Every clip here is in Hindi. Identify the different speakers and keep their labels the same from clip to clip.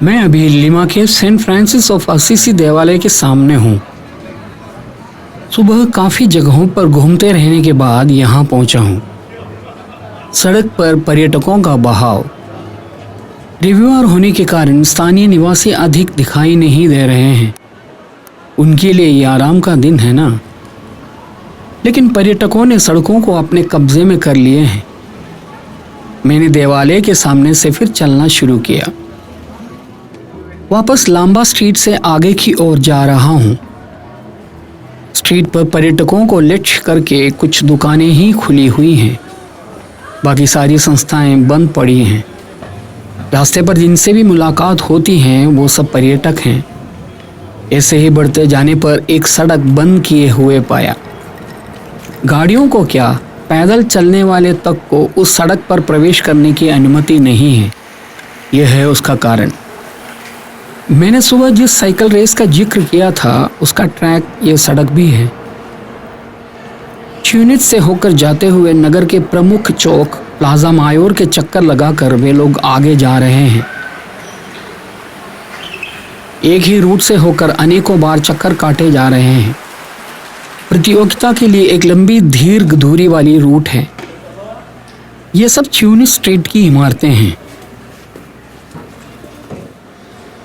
Speaker 1: मैं अभी लिमा के सेंट फ्रांसिस ऑफ असीसी देवालय के सामने हूँ। सुबह काफ़ी जगहों पर घूमते रहने के बाद यहाँ पहुँचा हूँ। सड़क पर पर्यटकों का बहाव। रविवार होने के कारण स्थानीय निवासी अधिक दिखाई नहीं दे रहे हैं। उनके लिए ये आराम का दिन है ना। लेकिन पर्यटकों ने सड़कों को अपने कब्जे में कर लिए हैं। मैंने देवालय के सामने से फिर चलना शुरू किया। वापस लांबा स्ट्रीट से आगे की ओर जा रहा हूँ। स्ट्रीट पर पर्यटकों को लक्ष्य करके कुछ दुकानें ही खुली हुई हैं। बाकी सारी संस्थाएं बंद पड़ी हैं। रास्ते पर जिनसे भी मुलाकात होती हैं वो सब पर्यटक हैं। ऐसे ही बढ़ते जाने पर एक सड़क बंद किए हुए पाया। गाड़ियों को क्या, पैदल चलने वाले तक को उस सड़क पर प्रवेश करने की अनुमति नहीं है। यह है उसका कारण। मैंने सुबह जिस साइकिल रेस का जिक्र किया था उसका ट्रैक ये सड़क भी है। च्यूनिच से होकर जाते हुए नगर के प्रमुख चौक प्लाजा मायोर के चक्कर लगाकर वे लोग आगे जा रहे हैं। एक ही रूट से होकर अनेकों बार चक्कर काटे जा रहे हैं। प्रतियोगिता के लिए एक लंबी दीर्घ दूरी वाली रूट है। ये सब च्यूनिच स्ट्रीट की इमारतें हैं।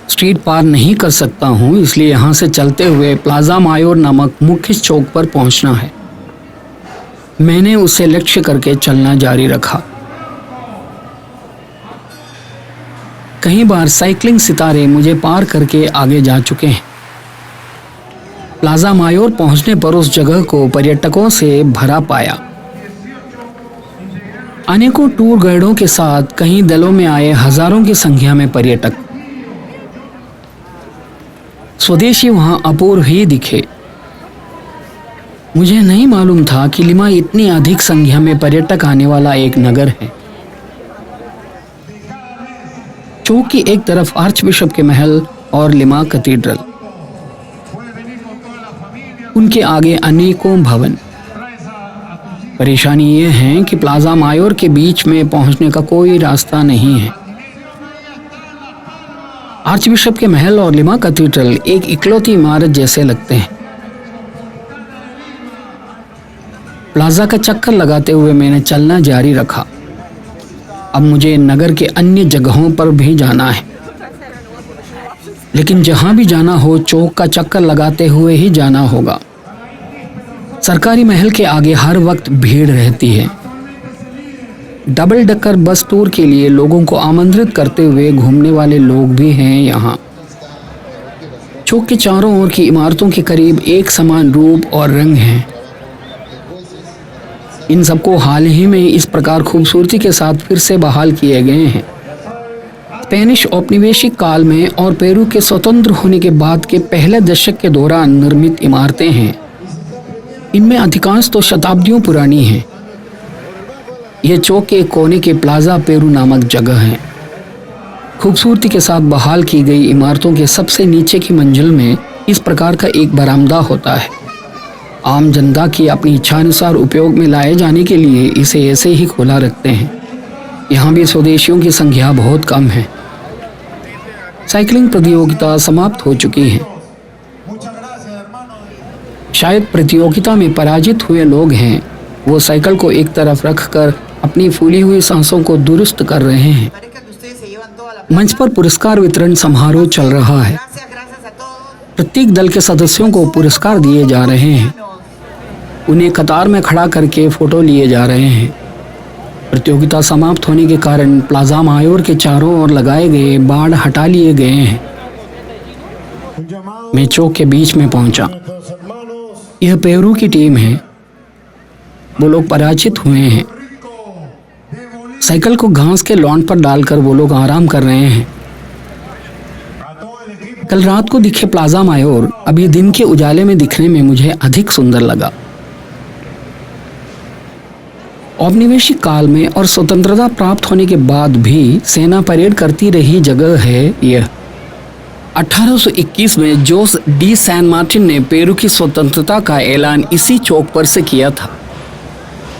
Speaker 1: स्ट्रीट पार नहीं कर सकता हूँ, इसलिए यहाँ से चलते हुए प्लाजा मायोर नामक मुख्य चौक पर पहुँचना है। मैंने उसे लक्ष्य करके चलना जारी रखा। कई बार साइकिलिंग सितारे मुझे पार करके आगे जा चुके हैं। प्लाजा मायोर पहुंचने पर उस जगह को पर्यटकों से भरा पाया। अनेकों टूर गाइडों के साथ कई दलों में आए हजारों की संख्या में पर्यटक। स्वदेशी वहां अपूर्व ही दिखे। मुझे नहीं मालूम था कि लिमा इतनी अधिक संख्या में पर्यटक आने वाला एक नगर है। चौक की एक तरफ आर्च बिशप के महल और लिमा कैथेड्रल, उनके आगे अनेकों भवन। परेशानी ये है कि प्लाजा मायोर के बीच में पहुंचने का कोई रास्ता नहीं है। आर्च बिशप के महल और लिमा कैथेड्रल एक इकलौती इमारत जैसे लगते हैं। प्लाजा का चक्कर लगाते हुए मैंने चलना जारी रखा। अब मुझे नगर के अन्य जगहों पर भी जाना है, लेकिन जहां भी जाना हो चौक का चक्कर लगाते हुए ही जाना होगा। सरकारी महल के आगे हर वक्त भीड़ रहती है। डबल डकर बस टूर के लिए लोगों को आमंत्रित करते हुए घूमने वाले लोग भी हैं यहाँ। चौक के चारों ओर की इमारतों के करीब एक समान रूप और रंग हैं। इन सबको हाल ही में इस प्रकार खूबसूरती के साथ फिर से बहाल किए गए हैं। स्पेनिश औपनिवेशिक काल में और पेरू के स्वतंत्र होने के बाद के पहले दशक के दौरान निर्मित इमारतें हैं। इनमें अधिकांश तो शताब्दियों पुरानी हैं। यह चौक के कोने के प्लाजा पेरू नामक जगह है। खूबसूरती के साथ बहाल की गई इमारतों के सबसे नीचे की मंजिल में इस प्रकार का एक बरामदा होता है। आम जनता की अपनी इच्छानुसार उपयोग में लाए जाने के लिए इसे ऐसे ही खोला रखते हैं। यहाँ भी स्वदेशियों की संख्या बहुत कम है। साइकिलिंग प्रतियोगिता समाप्त हो चुकी है। शायद प्रतियोगिता में पराजित हुए लोग हैं। वो साइकिल को एक तरफ रखकर अपनी फूली हुई सांसों को दुरुस्त कर रहे हैं। मंच पर पुरस्कार वितरण समारोह चल रहा है। प्रत्येक दल के सदस्यों को पुरस्कार दिए जा रहे हैं। उन्हें कतार में खड़ा करके फोटो लिए जा रहे हैं। प्रतियोगिता समाप्त होने के कारण प्लाजा मायोर के चारों ओर लगाए गए बाड़ हटा लिए गए हैं। मैं चौक के बीच में पहुंचा। यह पेरू की टीम है। वो लोग पराजित हुए हैं। साइकिल को घास के लॉन पर डालकर वो लोग आराम कर रहे हैं। कल रात को दिखे प्लाजा मायोर अभी दिन के उजाले में दिखने में मुझे अधिक सुंदर लगा। औपनिवेशिक काल में और स्वतंत्रता प्राप्त होने के बाद भी सेना परेड करती रही जगह है यह। 1821 में जोस डी सैन मार्टिन ने पेरू की स्वतंत्रता का ऐलान इसी चौक पर से किया था।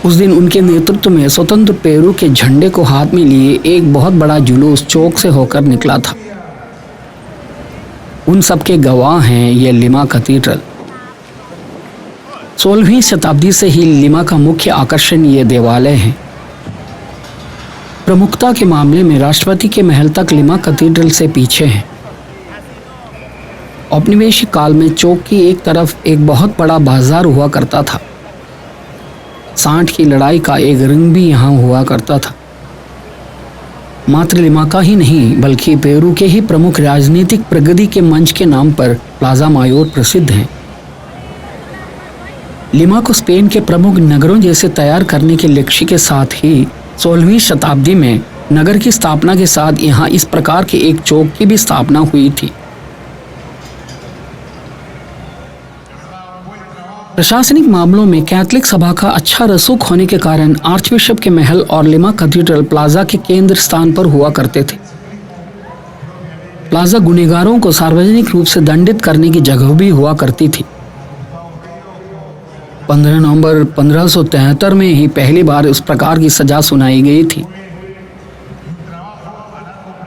Speaker 1: उस दिन उनके नेतृत्व में स्वतंत्र पेरू के झंडे को हाथ में लिए एक बहुत बड़ा जुलूस चौक से होकर निकला था। उन सब के गवाह हैं ये लिमा कैथेड्रल। 16वीं शताब्दी से ही लिमा का मुख्य आकर्षण ये देवालय है। प्रमुखता के मामले में राष्ट्रपति के महल तक लिमा कैथेड्रल से पीछे है। औपनिवेशिक काल में चौक की एक तरफ एक बहुत बड़ा बाजार हुआ करता था। सांड की लड़ाई का एक रिंग भी यहाँ हुआ करता था। मात्र लिमा का ही नहीं बल्कि पेरू के ही प्रमुख राजनीतिक प्रगति के मंच के नाम पर प्लाजा मायोर प्रसिद्ध हैं। लिमा को स्पेन के प्रमुख नगरों जैसे तैयार करने के लक्ष्य के साथ ही 16वीं शताब्दी में नगर की स्थापना के साथ यहाँ इस प्रकार के एक चौक की भी स्थापना हुई थी। प्रशासनिक मामलों में कैथोलिक सभा का अच्छा रसूख होने के कारण आर्चबिशप के महल और लिमा कैथेड्रल प्लाजा के केंद्र स्थान पर हुआ करते थे। प्लाजा गुनहगारों को सार्वजनिक रूप से दंडित करने की जगह भी हुआ करती थी। 15 नवंबर 1573 में ही पहली बार इस प्रकार की सजा सुनाई गई थी।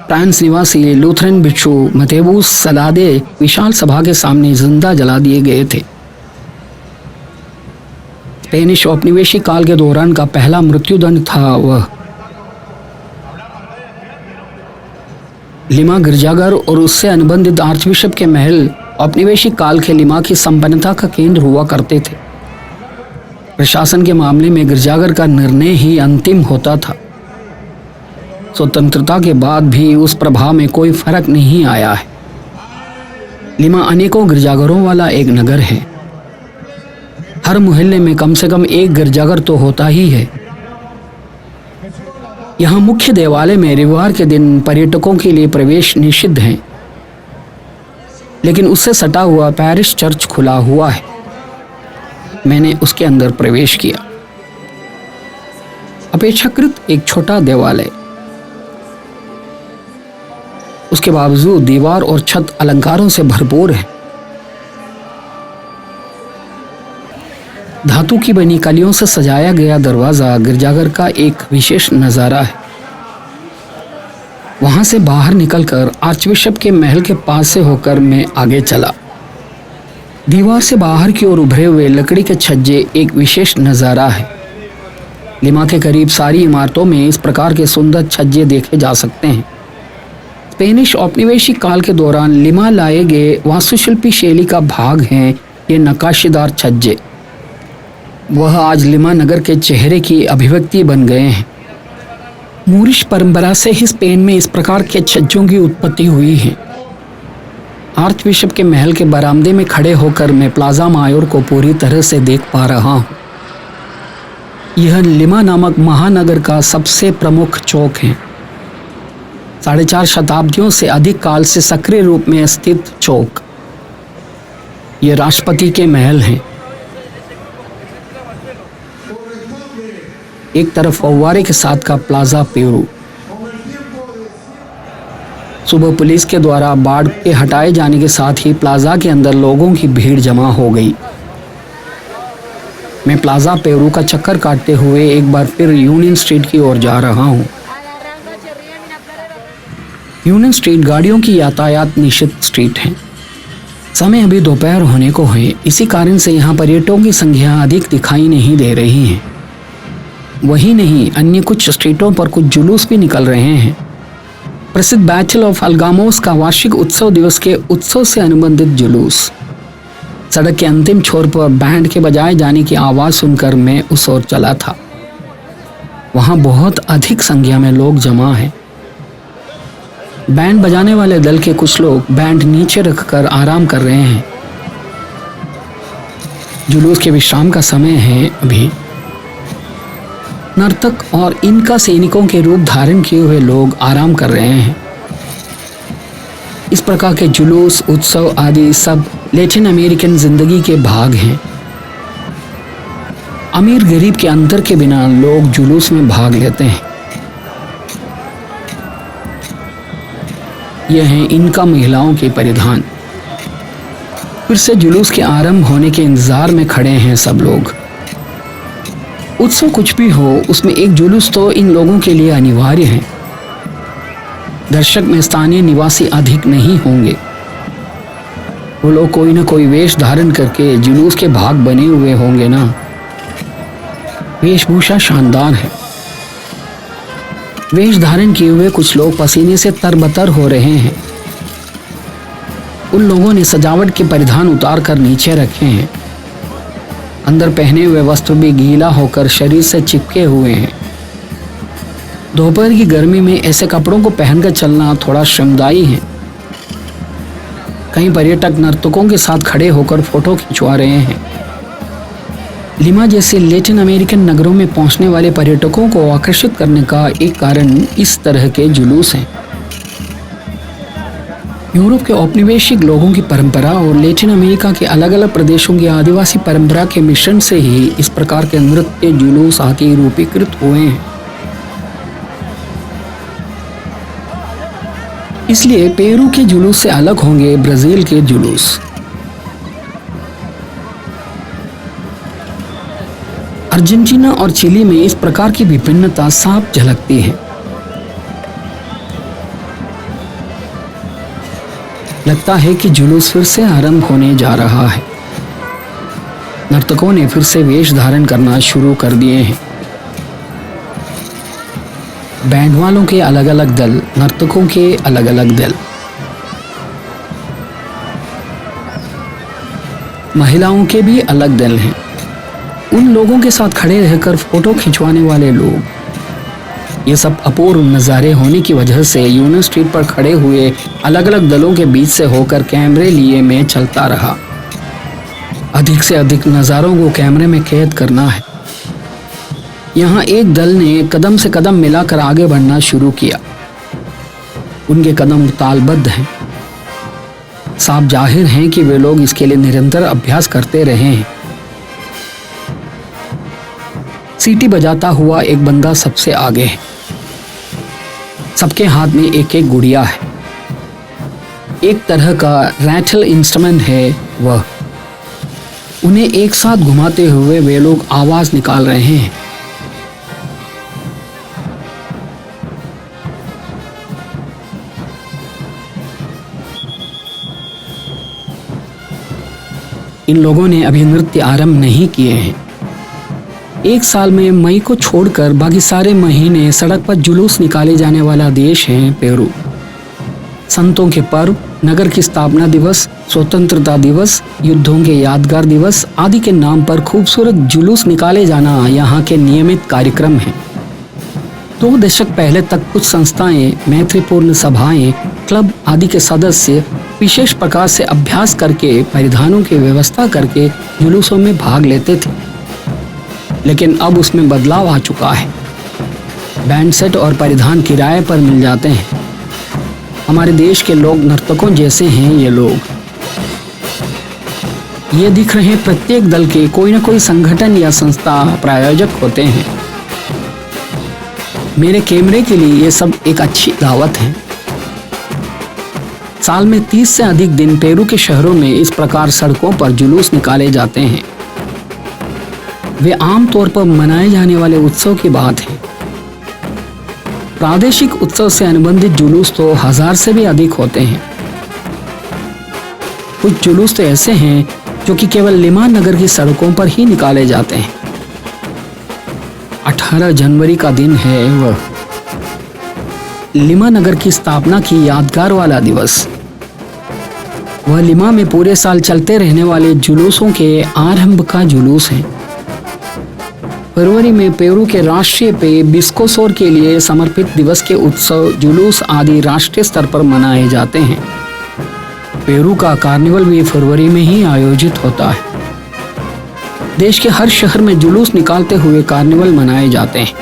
Speaker 1: फ्रांस निवासी लूथरन भिक्षु मतेबूस सलादे विशाल सभा के सामने जिंदा जला दिए गए थे। स्पेनिश औपनिवेशिक काल के दौरान का पहला मृत्युदंड था वह। लिमा गिरजाघर और उससे अनुबंधित आर्चबिशप के महल औपनिवेशिक काल के लिमा की संपन्नता का केंद्र हुआ करते थे। प्रशासन के मामले में गिरजाघर का निर्णय ही अंतिम होता था। स्वतंत्रता के बाद भी उस प्रभाव में कोई फर्क नहीं आया है। लिमा अनेकों गिरजाघरों वाला एक नगर है। हर मोहल्ले में कम से कम एक गिरजाघर तो होता ही है। यहाँ मुख्य देवालय में रविवार के दिन पर्यटकों के लिए प्रवेश निषिद्ध है, लेकिन उससे सटा हुआ पैरिश चर्च खुला हुआ है। मैंने उसके अंदर प्रवेश किया। अपेक्षाकृत एक छोटा देवालय, उसके बावजूद दीवार और छत अलंकारों से भरपूर है। धातु की बनी कलियों से सजाया गया दरवाजा गिरजाघर का एक विशेष नज़ारा है। वहां से बाहर निकलकर आर्चबिशप के महल के पास से होकर मैं आगे चला। दीवार से बाहर की ओर उभरे हुए लकड़ी के छज्जे एक विशेष नज़ारा है। लिमा के करीब सारी इमारतों में इस प्रकार के सुंदर छज्जे देखे जा सकते हैं। स्पेनिश औपनिवेशिक काल के दौरान लिमा लाए गए वास्तुशिल्पी शैली का भाग हैं ये नक्काशीदार छज्जे। वह आज लिमा नगर के चेहरे की अभिव्यक्ति बन गए हैं। मूरिश परंपरा से ही स्पेन में इस प्रकार के छज्जों की उत्पत्ति हुई है। आर्चबिशप के महल के बरामदे में खड़े होकर मैं प्लाजा मायोर को पूरी तरह से देख पा रहा हूँ। यह लिमा नामक महानगर का सबसे प्रमुख चौक है। 4.5 शताब्दियों से अधिक काल से सक्रिय रूप में स्थित चौक। ये राष्ट्रपति के महल हैं। एक तरफ फव्वारे के साथ का प्लाजा पेरू। सुबह पुलिस के द्वारा बाढ़ के हटाए जाने के साथ ही प्लाजा के अंदर लोगों की भीड़ जमा हो गई। मैं प्लाजा पेरू का चक्कर काटते हुए एक बार फिर यूनियन स्ट्रीट की ओर जा रहा हूँ। यूनियन स्ट्रीट गाड़ियों की यातायात निषिद्ध स्ट्रीट है। समय अभी दोपहर होने को है, इसी कारण से यहाँ पर्यटकों की संख्या अधिक दिखाई नहीं दे रही है। वही नहीं, अन्य कुछ स्ट्रीटों पर कुछ जुलूस भी निकल रहे हैं। प्रसिद्ध बैटल ऑफ अल्गामोस का वार्षिक उत्सव दिवस के उत्सव से अनुबंधित जुलूस। सड़क के अंतिम छोर पर बैंड के बजाए जाने की आवाज़ सुनकर मैं उस ओर चला था। वहाँ बहुत अधिक संख्या में लोग जमा हैं। बैंड बजाने वाले दल के कुछ लोग बैंड नीचे रखकर आराम कर रहे हैं। जुलूस के विश्राम का समय है अभी। नर्तक और इनका सैनिकों के रूप धारण किए हुए लोग आराम कर रहे हैं। इस प्रकार के जुलूस, उत्सव आदि सब लैटिन अमेरिकन जिंदगी के भाग हैं। अमीर गरीब के अंतर के बिना लोग जुलूस में भाग लेते हैं। यह है इनका महिलाओं के परिधान। फिर से जुलूस के आरंभ होने के इंतजार में खड़े हैं सब लोग। उत्सव कुछ भी हो, उसमें एक जुलूस तो इन लोगों के लिए अनिवार्य है। दर्शक में स्थानीय निवासी अधिक नहीं होंगे। वो लोग कोई ना कोई वेश धारण करके जुलूस के भाग बने हुए होंगे ना। वेशभूषा शानदार है। वेश धारण किए हुए कुछ लोग पसीने से तरबतर हो रहे हैं। उन लोगों ने सजावट के परिधान उतार कर नीचे रखे हैं। अंदर पहने हुए वस्त्र भी गीला होकर शरीर से चिपके हुए हैं। दोपहर की गर्मी में ऐसे कपड़ों को पहनकर चलना थोड़ा श्रमदायी है। कई पर्यटक नर्तकों के साथ खड़े होकर फोटो खिंचवा रहे हैं। लिमा जैसे लैटिन अमेरिकन नगरों में पहुंचने वाले पर्यटकों को आकर्षित करने का एक कारण इस तरह के जुलूस हैं। यूरोप के औपनिवेशिक लोगों की परंपरा और लैटिन अमेरिका के अलग अलग प्रदेशों की आदिवासी परंपरा के मिश्रण से ही इस प्रकार के नृत्य जुलूस आदि रूपीकृत हुए हैं। इसलिए पेरू के जुलूस से अलग होंगे ब्राजील के जुलूस। अर्जेंटीना और चिली में इस प्रकार की विभिन्नता साफ झलकती है। लगता है कि जुलूस फिर से आरंभ होने जा रहा है। नर्तकों ने फिर से वेश धारण करना शुरू कर दिए हैं। बैंड वालों के अलग अलग दल, नर्तकों के अलग अलग दल, महिलाओं के भी अलग दल हैं। उन लोगों के साथ खड़े रहकर फोटो खिंचवाने वाले लोग, ये सब अपूर्व नज़ारे होने की वजह से यूनियन स्ट्रीट पर खड़े हुए अलग अलग दलों के बीच से होकर कैमरे लिए मैं चलता रहा। अधिक से अधिक नज़ारों को कैमरे में कैद करना है। यहाँ एक दल ने कदम से कदम मिलाकर आगे बढ़ना शुरू किया। उनके कदम तालबद्ध हैं। साफ जाहिर है कि वे लोग इसके लिए निरंतर अभ्यास करते रहे हैं। सीटी बजाता हुआ एक बंदा सबसे आगे है। सबके हाथ में एक एक गुड़िया है। एक तरह का रैटल इंस्ट्रूमेंट है वह। उन्हें एक साथ घुमाते हुए वे लोग आवाज निकाल रहे हैं। इन लोगों ने अभी नृत्य आरंभ नहीं किए हैं। एक साल में मई को छोड़कर बाकी सारे महीने सड़क पर जुलूस निकाले जाने वाला देश है पेरू। संतों के पर्व, नगर की स्थापना दिवस, स्वतंत्रता दिवस, युद्धों के यादगार दिवस आदि के नाम पर खूबसूरत जुलूस निकाले जाना यहाँ के नियमित कार्यक्रम हैं। 2 दशक पहले तक कुछ संस्थाएं, मैत्रीपूर्ण सभाएं, क्लब आदि के सदस्य विशेष प्रकार से अभ्यास करके परिधानों की व्यवस्था करके जुलूसों में भाग लेते थे। लेकिन अब उसमें बदलाव आ चुका है। बैंड सेट और परिधान किराए पर मिल जाते हैं। हमारे देश के लोग नर्तकों जैसे हैं ये लोग। ये दिख रहे प्रत्येक दल के कोई ना कोई संगठन या संस्था प्रायोजक होते हैं। मेरे कैमरे के लिए ये सब एक अच्छी दावत है। साल में 30 से अधिक दिन पेरू के शहरों में इस प्रकार सड़कों पर जुलूस निकाले जाते हैं। वे आम तौर पर मनाए जाने वाले उत्सव की बात है। प्रादेशिक उत्सव से अनुबंधित जुलूस तो 1000 से भी अधिक होते हैं। कुछ जुलूस तो ऐसे हैं जो कि केवल लिमा नगर की सड़कों पर ही निकाले जाते हैं। 18 जनवरी का दिन है वह, लिमा नगर की स्थापना की यादगार वाला दिवस। वह लिमा में पूरे साल चलते रहने वाले जुलूसों के आरंभ का जुलूस है। फरवरी में पेरू के राष्ट्रीय पेय बिस्कोसोर के लिए समर्पित दिवस के उत्सव, जुलूस आदि राष्ट्रीय स्तर पर मनाए जाते हैं। पेरू का कार्निवल भी फरवरी में ही आयोजित होता है। देश के हर शहर में जुलूस निकालते हुए कार्निवल मनाए जाते हैं।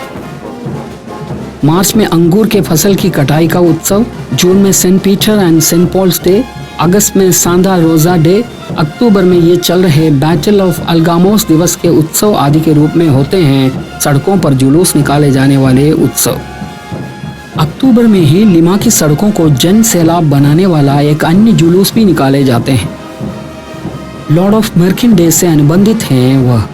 Speaker 1: मार्च में अंगूर के फसल की कटाई का उत्सव, जून में Saint Peter and Saint Paul's Day, अगस्त में सांता रोजा डे, अक्टूबर में ये चल रहे बैटल ऑफ अल्गामोस दिवस के उत्सव आदि के रूप में होते हैं सड़कों पर जुलूस निकाले जाने वाले उत्सव। अक्टूबर में ही लिमा की सड़कों को जन सैलाब बनाने वाला एक अन्य जुलूस भी निकाले जाते हैं। लॉर्ड ऑफ मर्किन डे से अनुबंधित हैं वह।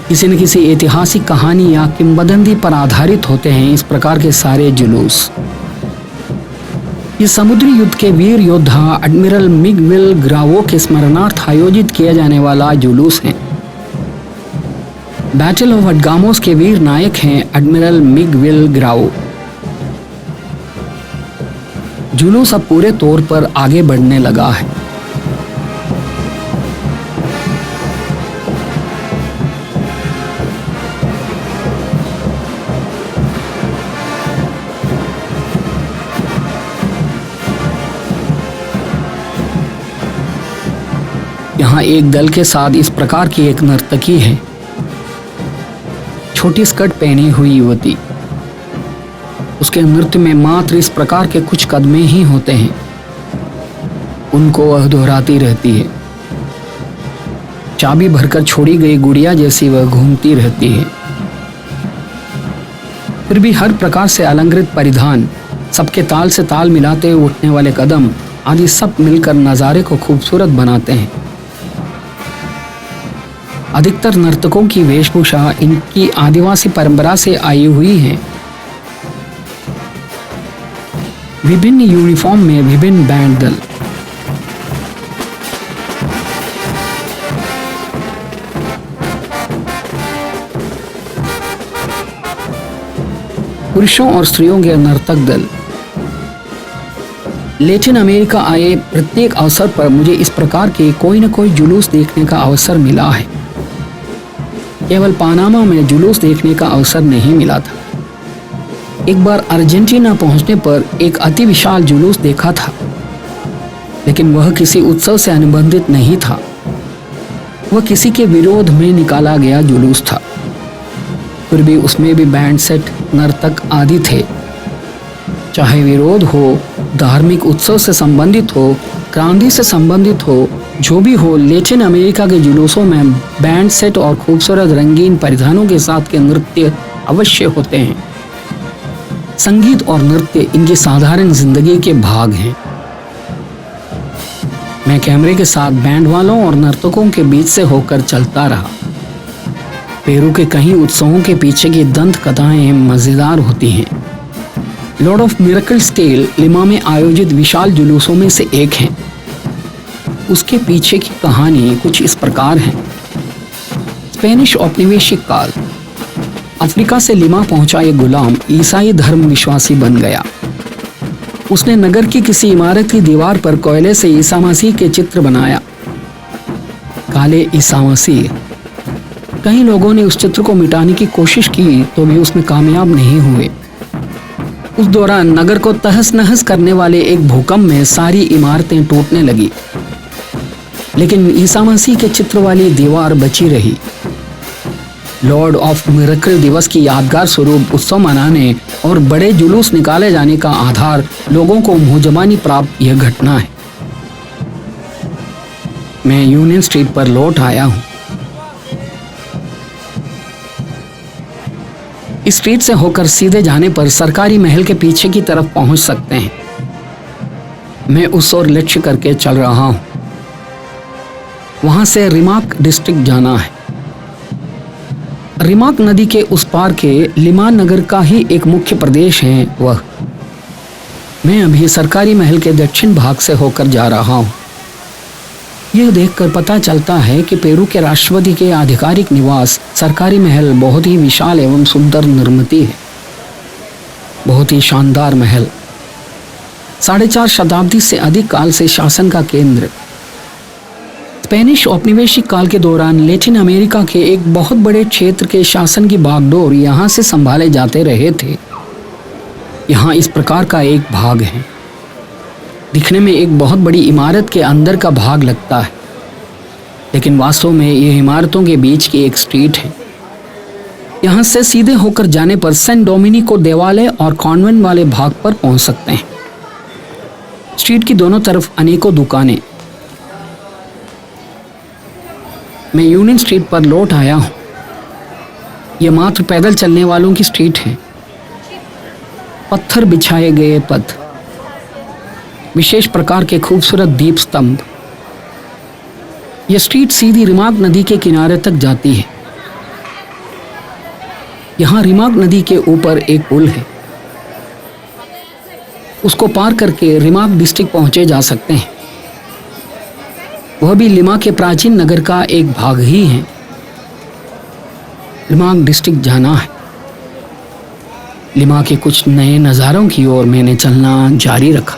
Speaker 1: किसी न किसी ऐतिहासिक कहानी या किंवदंती पर आधारित होते हैं इस प्रकार के सारे जुलूस। ये समुद्री युद्ध के वीर योद्धा एडमिरल मिगवेल ग्रावो के स्मरणार्थ आयोजित किया जाने वाला जुलूस है। बैटल ऑफ अटगामोस के वीर नायक हैं एडमिरल मिगवेल ग्रावो। जुलूस अब पूरे तौर पर आगे बढ़ने लगा है। यहाँ एक दल के साथ इस प्रकार की एक नर्तकी है। छोटी स्कर्ट पहनी हुई युवती, उसके नृत्य में मात्र इस प्रकार के कुछ कदमे ही होते हैं, उनको वह दोहराती रहती है। चाबी भरकर छोड़ी गई गुड़िया जैसी वह घूमती रहती है। फिर भी हर प्रकार से अलंकृत परिधान, सबके ताल से ताल मिलाते हुए उठने वाले कदम आदि सब मिलकर नज़ारे को खूबसूरत बनाते हैं। अधिकतर नर्तकों की वेशभूषा इनकी आदिवासी परंपरा से आई हुई है। विभिन्न यूनिफॉर्म में विभिन्न बैंड दल, पुरुषों और स्त्रियों के नर्तक दल। लैटिन अमेरिका आए प्रत्येक अवसर पर मुझे इस प्रकार के कोई न कोई जुलूस देखने का अवसर मिला है। केवल पनामा में जुलूस देखने का अवसर नहीं मिला था। एक बार अर्जेंटीना पहुंचने पर एक अति विशाल जुलूस देखा था, लेकिन वह किसी उत्सव से अनुबंधित नहीं था। वह किसी के विरोध में निकाला गया जुलूस था। फिर भी उसमें भी बैंड सेट, नर्तक आदि थे। चाहे विरोध हो, धार्मिक उत्सव से संबंधित हो, क्रांति से संबंधित हो, जो भी हो, लैटिन अमेरिका के जुलूसों में बैंड सेट और खूबसूरत रंगीन परिधानों के साथ के नृत्य अवश्य होते हैं। संगीत और नृत्य इनकी साधारण जिंदगी के भाग हैं। मैं कैमरे के साथ बैंड वालों और नर्तकों के बीच से होकर चलता रहा। पेरू के कई उत्सवों के पीछे की दंत कथाएं मजेदार होती हैं। लॉर्ड ऑफ मिरेकल्स टेल लिमा में आयोजित विशाल जुलूसों में से एक है। उसके पीछे की कहानी कुछ इस प्रकार है। स्पेनिश औपनिवेशिक काल। अफ्रीका से लिमा पहुंचा एक गुलाम ईसाई धर्म विश्वासी बन गया। उसने नगर की किसी इमारत की दीवार पर कोयले से ईसा मसीह के चित्र बनाया। काले ईसा मसीह। कई लोगों ने उस चित्र को मिटाने की कोशिश की तो भी उसमें कामयाब नहीं हुए। उस दौरान नगर को तहस नहस करने वाले एक भूकंप में सारी इमारतें टूटने लगी, लेकिन ईसा मसीह के चित्र वाली दीवार बची रही। लॉर्ड ऑफ मिरेकल दिवस की यादगार स्वरूप उत्सव मनाने और बड़े जुलूस निकाले जाने का आधार लोगों को मुंहजबानी प्राप्त यह घटना है। मैं यूनियन स्ट्रीट पर लौट आया हूं। इस स्ट्रीट से होकर सीधे जाने पर सरकारी महल के पीछे की तरफ पहुंच सकते हैं। मैं उस ओर लक्ष्य करके चल रहा हूं। वहां से रिमाक डिस्ट्रिक्ट जाना है। रिमाक नदी के उस पार के लिमा नगर का ही एक मुख्य प्रदेश है वह। मैं अभी सरकारी महल के दक्षिण भाग से होकर जा रहा हूं। यह देखकर पता चलता है कि पेरू के राष्ट्रपति के आधिकारिक निवास सरकारी महल बहुत ही विशाल एवं सुंदर निर्मित है। बहुत ही शानदार महल, 4.5 शताब्दी से अधिक काल से शासन का केंद्र। स्पेनिश औपनिवेशिक काल के दौरान लैटिन अमेरिका के एक बहुत बड़े क्षेत्र के शासन की बागडोर यहाँ से संभाले जाते रहे थे। यहाँ इस प्रकार का एक भाग है। दिखने में एक बहुत बड़ी इमारत के अंदर का भाग लगता है, लेकिन वास्तव में यह इमारतों के बीच की एक स्ट्रीट है। यहाँ से सीधे होकर जाने पर सेंट डोमिनिको देवालय और कॉन्वेंट वाले भाग पर पहुँच सकते हैं। स्ट्रीट की दोनों तरफ अनेकों दुकानें। मैं यूनियन स्ट्रीट पर लौट आया हूँ। यह मात्र पैदल चलने वालों की स्ट्रीट है। पत्थर बिछाए गए पथ, विशेष प्रकार के खूबसूरत दीप स्तंभ। यह स्ट्रीट सीधी रिमाक नदी के किनारे तक जाती है। यहाँ रिमाक नदी के ऊपर एक पुल है। उसको पार करके रिमाक डिस्ट्रिक्ट पहुंचे जा सकते हैं। वह भी लिमा के प्राचीन नगर का एक भाग ही है। लिमाक डिस्ट्रिक्ट जाना है। लिमा के कुछ नए नज़ारों की ओर मैंने चलना जारी रखा।